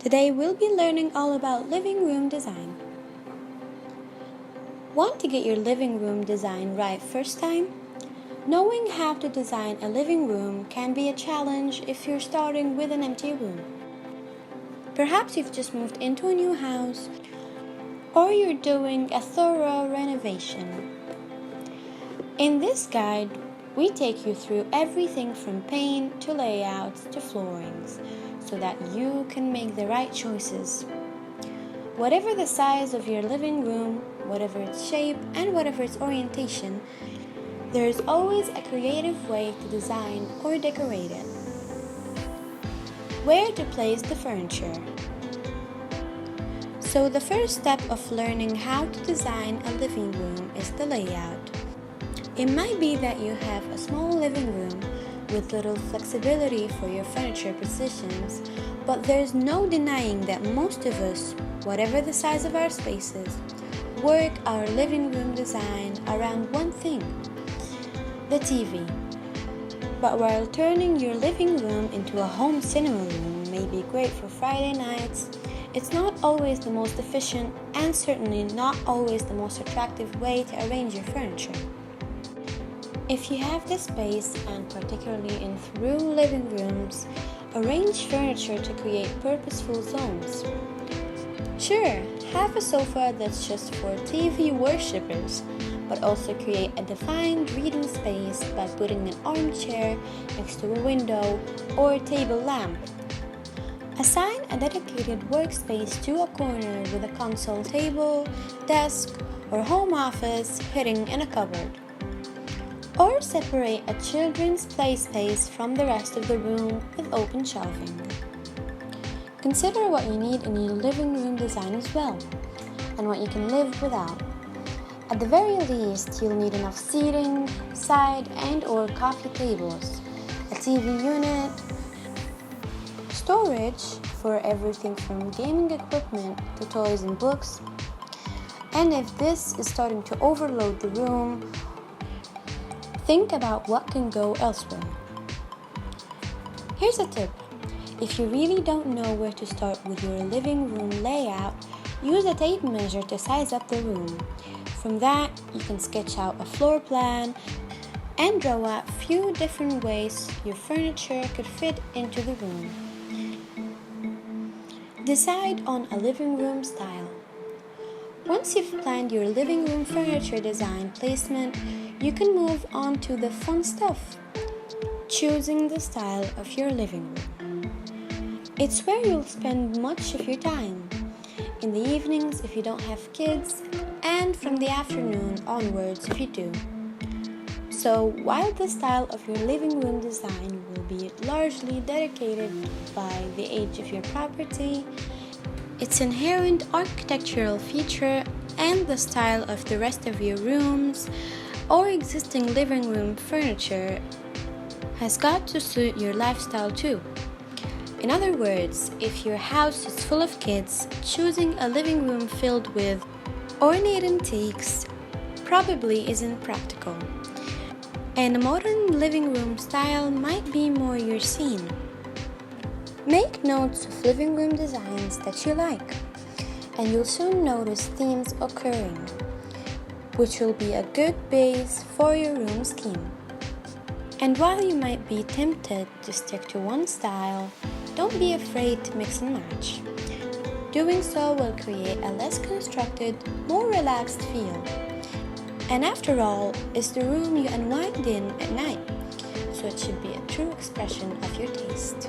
Today we'll be learning all about living room design. Want to get your living room design right first time? Knowing how to design a living room can be a challenge if you're starting with an empty room. Perhaps you've just moved into a new house, or you're doing a thorough renovation. In this guide, we take you through everything from paint to layouts to floorings, so that you can make the right choices. Whatever the size of your living room, whatever its shape, and whatever its orientation, there is always a creative way to design or decorate it. Where to place the furniture. So the first step of learning how to design a living room is the layout. It might be that you have a small living room with little flexibility for your furniture positions, but there's no denying that most of us, whatever the size of our spaces, work our living room design around one thing: the TV. But while turning your living room into a home cinema room may be great for Friday nights, it's not always the most efficient and certainly not always the most attractive way to arrange your furniture. If you have the space, and particularly in through living rooms, arrange furniture to create purposeful zones. Sure, have a sofa that's just for TV worshippers, but also create a defined reading space by putting an armchair next to a window or a table lamp. Assign a dedicated workspace to a corner with a console table, desk, or home office hidden in a cupboard. Or separate a children's play space from the rest of the room with open shelving. Consider what you need in your living room design as well, and what you can live without. At the very least, you'll need enough seating, side and or coffee tables, a TV unit, storage for everything from gaming equipment to toys and books. And if this is starting to overload the room, think about what can go elsewhere. Here's a tip. If you really don't know where to start with your living room layout, use a tape measure to size up the room. From that, you can sketch out a floor plan and draw out a few different ways your furniture could fit into the room. Decide on a living room style. Once you've planned your living room furniture design placement, you can move on to the fun stuff: choosing the style of your living room. It's where you'll spend much of your time, in the evenings if you don't have kids, and from the afternoon onwards if you do. So while the style of your living room design will be largely dedicated by the age of your property, its inherent architectural feature and the style of the rest of your rooms or existing living room furniture has got to suit your lifestyle too. In other words, if your house is full of kids, choosing a living room filled with ornate antiques probably isn't practical, and a modern living room style might be more your scene. Make notes of living room designs that you like, and you'll soon notice themes occurring, which will be a good base for your room scheme. And while you might be tempted to stick to one style, don't be afraid to mix and match. Doing so will create a less constructed, more relaxed feel. And after all, it's the room you unwind in at night, so it should be a true expression of your taste.